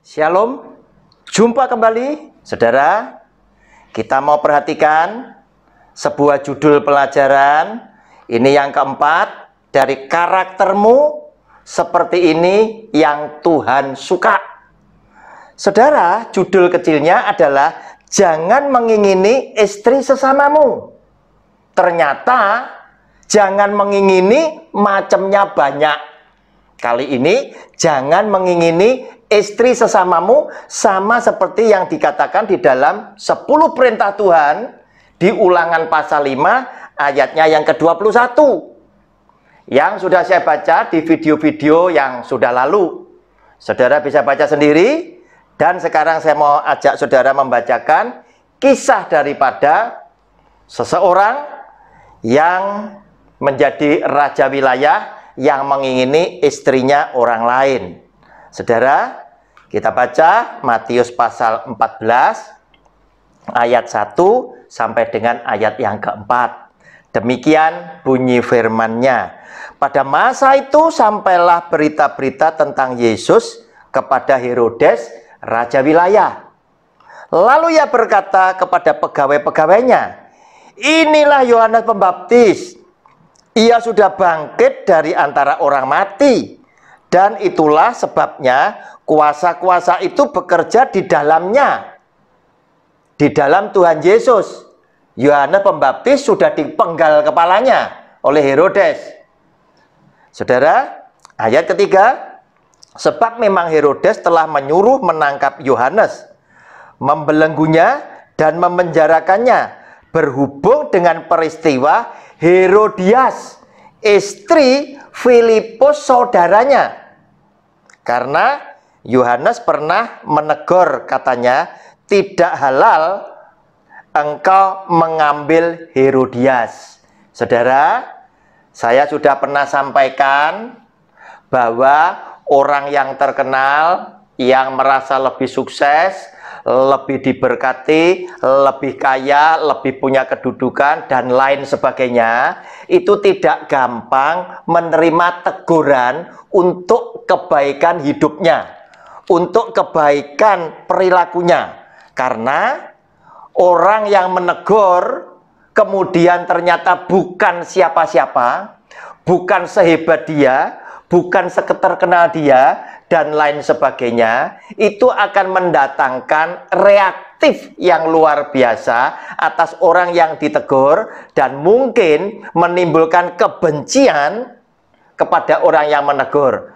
Shalom, jumpa kembali saudara. Kita mau perhatikan sebuah judul pelajaran. Ini yang keempat, dari karaktermu seperti ini yang Tuhan suka. Saudara, judul kecilnya adalah jangan mengingini istri sesamamu. Ternyata jangan mengingini macamnya banyak. Kali ini jangan mengingini istri sesamamu, sama seperti yang dikatakan di dalam 10 perintah Tuhan di Ulangan pasal 5 ayatnya yang ke-21 yang sudah saya baca di video-video yang sudah lalu. Saudara bisa baca sendiri, dan sekarang saya mau ajak saudara membacakan kisah daripada seseorang yang menjadi raja wilayah yang mengingini istrinya orang lain. Saudara, kita baca Matius pasal 14 ayat 1 sampai dengan ayat yang keempat. Demikian bunyi firman-Nya. Pada masa itu sampailah berita-berita tentang Yesus kepada Herodes, raja wilayah. Lalu ia berkata kepada pegawai-pegawainya, "Inilah Yohanes Pembaptis. Ia sudah bangkit dari antara orang mati. Dan itulah sebabnya kuasa-kuasa itu bekerja di dalamnya." Di dalam Tuhan Yesus, Yohanes Pembaptis sudah dipenggal kepalanya oleh Herodes. Saudara, ayat ketiga, sebab memang Herodes telah menyuruh menangkap Yohanes, membelenggunya dan memenjarakannya, berhubung dengan peristiwa Herodias, istri Filipus saudaranya. Karena Yohanes pernah menegur, katanya, tidak halal engkau mengambil Herodias. Saudara, saya sudah pernah sampaikan bahwa orang yang terkenal, yang merasa lebih sukses, lebih diberkati, lebih kaya, lebih punya kedudukan, dan lain sebagainya, itu tidak gampang menerima teguran untuk kebaikan hidupnya, untuk kebaikan perilakunya. Karena orang yang menegur kemudian ternyata bukan siapa-siapa, bukan sehebat dia, bukan seterkenal dia, dan lain sebagainya, itu akan mendatangkan reaktif yang luar biasa atas orang yang ditegur, dan mungkin menimbulkan kebencian kepada orang yang menegur.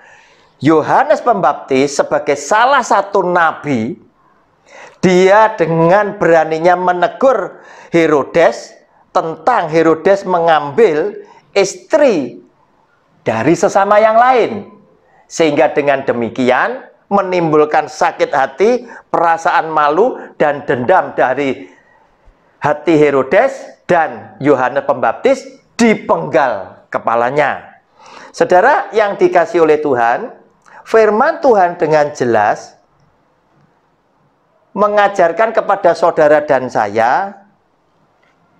Yohanes Pembaptis sebagai salah satu nabi, dia dengan beraninya menegur Herodes tentang Herodes mengambil istri dari sesama yang lain. Sehingga dengan demikian menimbulkan sakit hati, perasaan malu, dan dendam dari hati Herodes, dan Yohanes Pembaptis dipenggal kepalanya. Saudara yang dikasihi oleh Tuhan, firman Tuhan dengan jelas mengajarkan kepada saudara dan saya,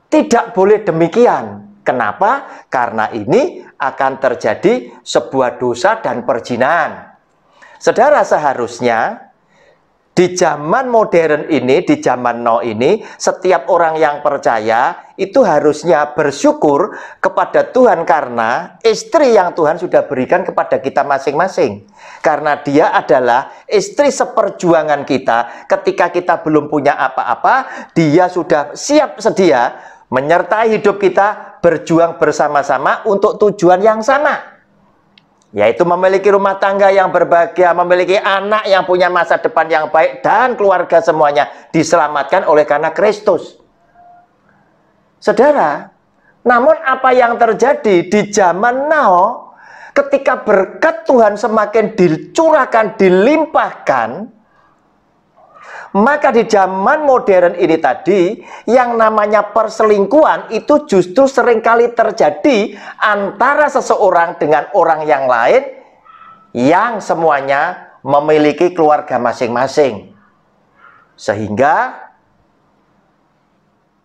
tidak boleh demikian. Kenapa? Karena ini akan terjadi sebuah dosa dan perzinahan. Saudara, seharusnya di zaman modern ini, di zaman now ini, setiap orang yang percaya itu harusnya bersyukur kepada Tuhan karena istri yang Tuhan sudah berikan kepada kita masing-masing. Karena dia adalah istri seperjuangan kita. Ketika kita belum punya apa-apa, dia sudah siap sedia menyertai hidup kita, berjuang bersama-sama untuk tujuan yang sama, yaitu memiliki rumah tangga yang berbahagia, memiliki anak yang punya masa depan yang baik, dan keluarga semuanya diselamatkan oleh karena Kristus. Saudara, namun apa yang terjadi di zaman now, ketika berkat Tuhan semakin dicurahkan, dilimpahkan, maka di zaman modern ini tadi, yang namanya perselingkuhan itu justru seringkali terjadi antara seseorang dengan orang yang lain yang semuanya memiliki keluarga masing-masing. Sehingga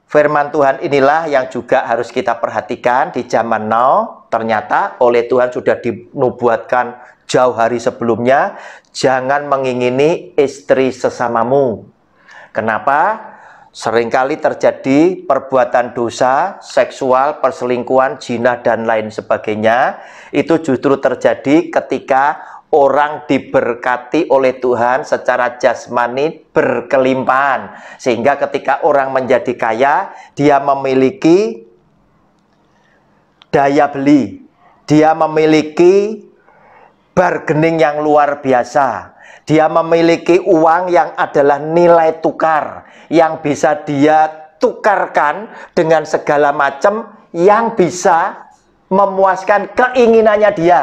firman Tuhan inilah yang juga harus kita perhatikan di zaman now. Ternyata oleh Tuhan sudah dinubuatkan jauh hari sebelumnya, jangan mengingini istri sesamamu. Kenapa? Seringkali terjadi perbuatan dosa, seksual, perselingkuhan, zina, dan lain sebagainya. Itu justru terjadi ketika orang diberkati oleh Tuhan secara jasmani berkelimpahan. Sehingga ketika orang menjadi kaya, dia memiliki daya beli. Dia memiliki bargaining yang luar biasa. Dia memiliki uang yang adalah nilai tukar, yang bisa dia tukarkan dengan segala macam yang bisa memuaskan keinginannya dia.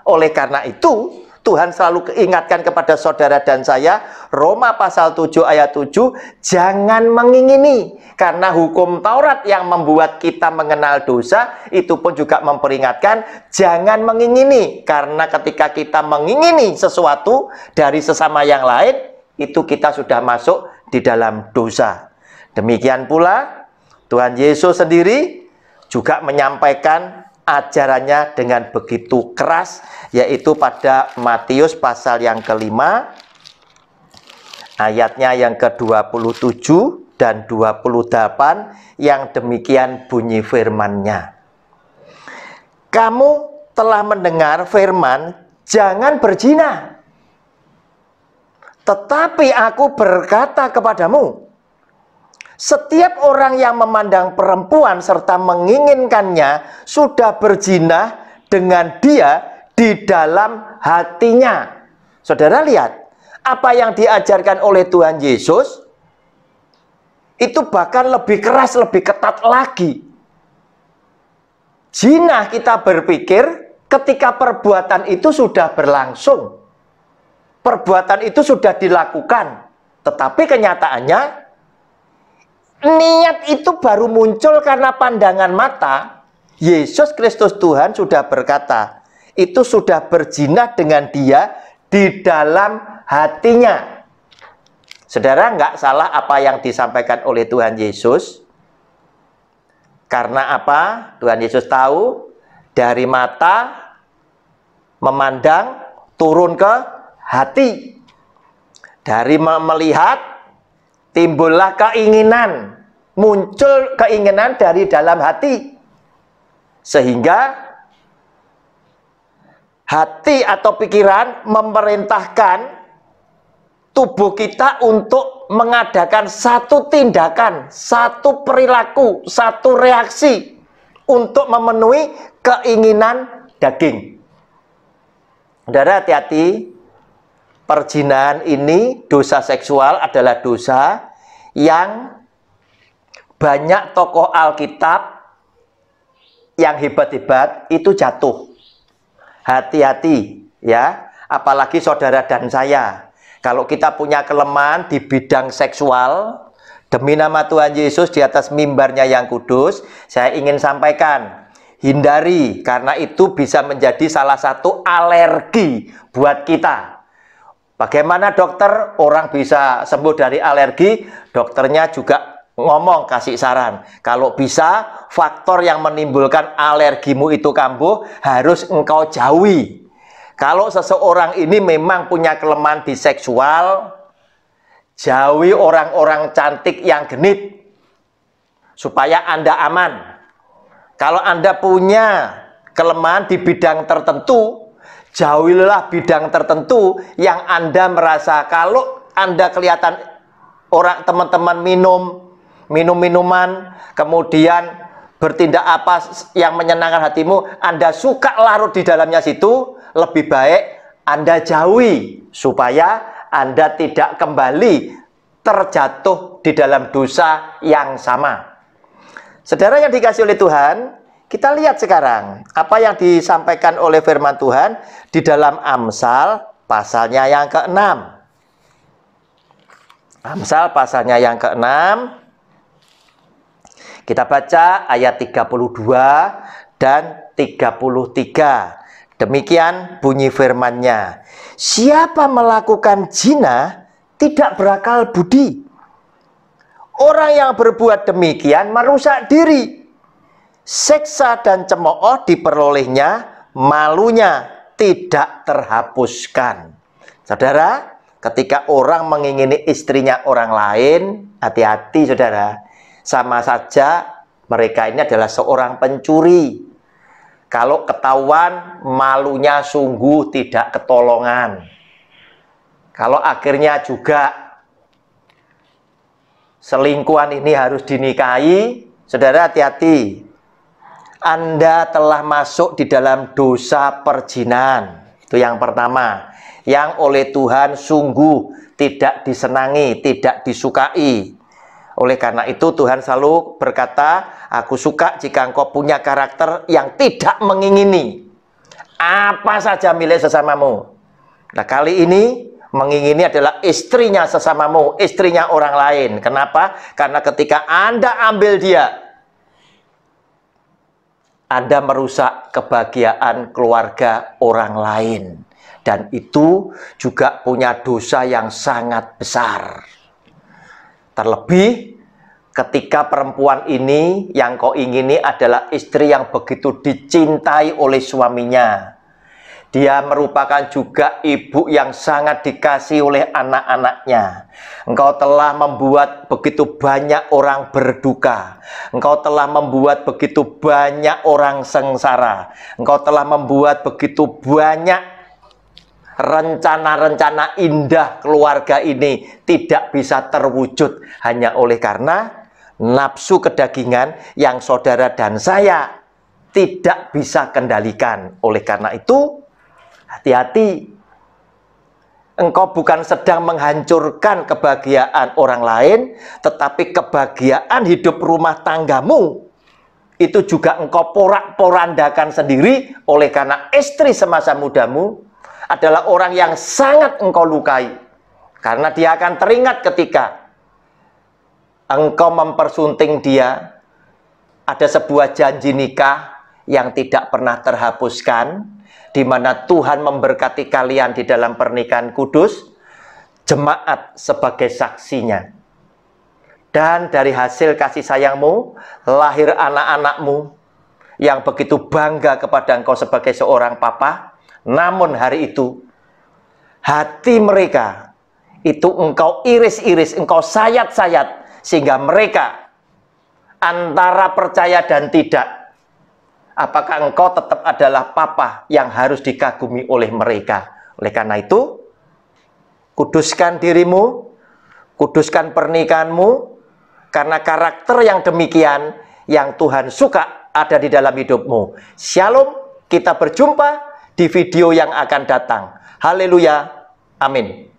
Oleh karena itu, Tuhan selalu ingatkan kepada saudara dan saya, Roma pasal 7 ayat 7, jangan mengingini. Karena hukum Taurat yang membuat kita mengenal dosa, itu pun juga memperingatkan, jangan mengingini. Karena ketika kita mengingini sesuatu dari sesama yang lain, itu kita sudah masuk di dalam dosa. Demikian pula, Tuhan Yesus sendiri juga menyampaikan ajarannya dengan begitu keras, yaitu pada Matius pasal yang kelima, ayatnya yang ke-27 dan 28, yang demikian bunyi firman-Nya. Kamu telah mendengar firman, jangan berzina. Tetapi aku berkata kepadamu, setiap orang yang memandang perempuan serta menginginkannya sudah berzina dengan dia di dalam hatinya. Saudara lihat, apa yang diajarkan oleh Tuhan Yesus itu bahkan lebih keras, lebih ketat lagi. Zina kita berpikir ketika perbuatan itu sudah berlangsung. Perbuatan itu sudah dilakukan. Tetapi kenyataannya, niat itu baru muncul karena pandangan mata. Yesus Kristus Tuhan sudah berkata, itu sudah berzina dengan dia di dalam hatinya. Saudara, nggak salah apa yang disampaikan oleh Tuhan Yesus. Karena apa? Tuhan Yesus tahu dari mata memandang turun ke hati. Dari melihat timbullah keinginan, muncul keinginan dari dalam hati. Sehingga hati atau pikiran memerintahkan tubuh kita untuk mengadakan satu tindakan, satu perilaku, satu reaksi untuk memenuhi keinginan daging. Saudara, hati-hati. Perzinahan ini, dosa seksual adalah dosa yang banyak tokoh Alkitab yang hebat-hebat itu jatuh. Hati-hati ya, apalagi saudara dan saya. Kalau kita punya kelemahan di bidang seksual, demi nama Tuhan Yesus di atas mimbarnya yang kudus, saya ingin sampaikan, hindari, karena itu bisa menjadi salah satu alergi buat kita. Bagaimana dokter orang bisa sembuh dari alergi? Dokternya juga ngomong, kasih saran. Kalau bisa, faktor yang menimbulkan alergimu itu kambuh, harus engkau jauhi. Kalau seseorang ini memang punya kelemahan di seksual, jauhi orang-orang cantik yang genit, supaya Anda aman. Kalau Anda punya kelemahan di bidang tertentu, jauhilah bidang tertentu yang Anda merasa kalau Anda kelihatan orang teman-teman minum minuman, kemudian bertindak apa yang menyenangkan hatimu, Anda suka larut di dalamnya situ, lebih baik Anda jauhi supaya Anda tidak kembali terjatuh di dalam dosa yang sama. Saudara yang dikasihi oleh Tuhan, kita lihat sekarang apa yang disampaikan oleh firman Tuhan di dalam Amsal pasalnya yang ke-6. Amsal pasalnya yang ke-6. Kita baca ayat 32 dan 33. Demikian bunyi firman-Nya. Siapa melakukan zina tidak berakal budi. Orang yang berbuat demikian merusak diri. Seksa dan cemooh diperolehnya, malunya tidak terhapuskan. Saudara, ketika orang mengingini istrinya orang lain, hati-hati saudara. Sama saja mereka ini adalah seorang pencuri. Kalau ketahuan, malunya sungguh tidak ketolongan. Kalau akhirnya juga selingkuhan ini harus dinikahi, saudara hati-hati. Anda telah masuk di dalam dosa perjinan. Itu yang pertama. Yang oleh Tuhan sungguh tidak disenangi, tidak disukai. Oleh karena itu Tuhan selalu berkata, aku suka jika engkau punya karakter yang tidak mengingini apa saja milik sesamamu. Nah, kali ini mengingini adalah istrinya sesamamu, istrinya orang lain. Kenapa? Karena ketika Anda ambil dia, Anda merusak kebahagiaan keluarga orang lain. Dan itu juga punya dosa yang sangat besar. Terlebih ketika perempuan ini yang kau ingini adalah istri yang begitu dicintai oleh suaminya. Dia merupakan juga ibu yang sangat dikasihi oleh anak-anaknya. Engkau telah membuat begitu banyak orang berduka. Engkau telah membuat begitu banyak orang sengsara. Engkau telah membuat begitu banyak rencana-rencana indah keluarga ini tidak bisa terwujud hanya oleh karena nafsu kedagingan yang saudara dan saya tidak bisa kendalikan. Oleh karena itu, hati-hati. Engkau bukan sedang menghancurkan kebahagiaan orang lain, tetapi kebahagiaan hidup rumah tanggamu itu juga engkau porak-porandakan sendiri oleh karena istri semasa mudamu adalah orang yang sangat engkau lukai. Karena dia akan teringat ketika engkau mempersunting dia. Ada sebuah janji nikah yang tidak pernah terhapuskan, di mana Tuhan memberkati kalian di dalam pernikahan kudus, jemaat sebagai saksinya. Dan dari hasil kasih sayangmu, lahir anak-anakmu yang begitu bangga kepada engkau sebagai seorang papa. Namun hari itu, hati mereka itu engkau iris-iris, engkau sayat-sayat, sehingga mereka antara percaya dan tidak. Apakah engkau tetap adalah papa yang harus dikagumi oleh mereka? Oleh karena itu, kuduskan dirimu, kuduskan pernikahanmu, karena karakter yang demikian yang Tuhan suka ada di dalam hidupmu. Shalom, kita berjumpa di video yang akan datang. Haleluya, amin.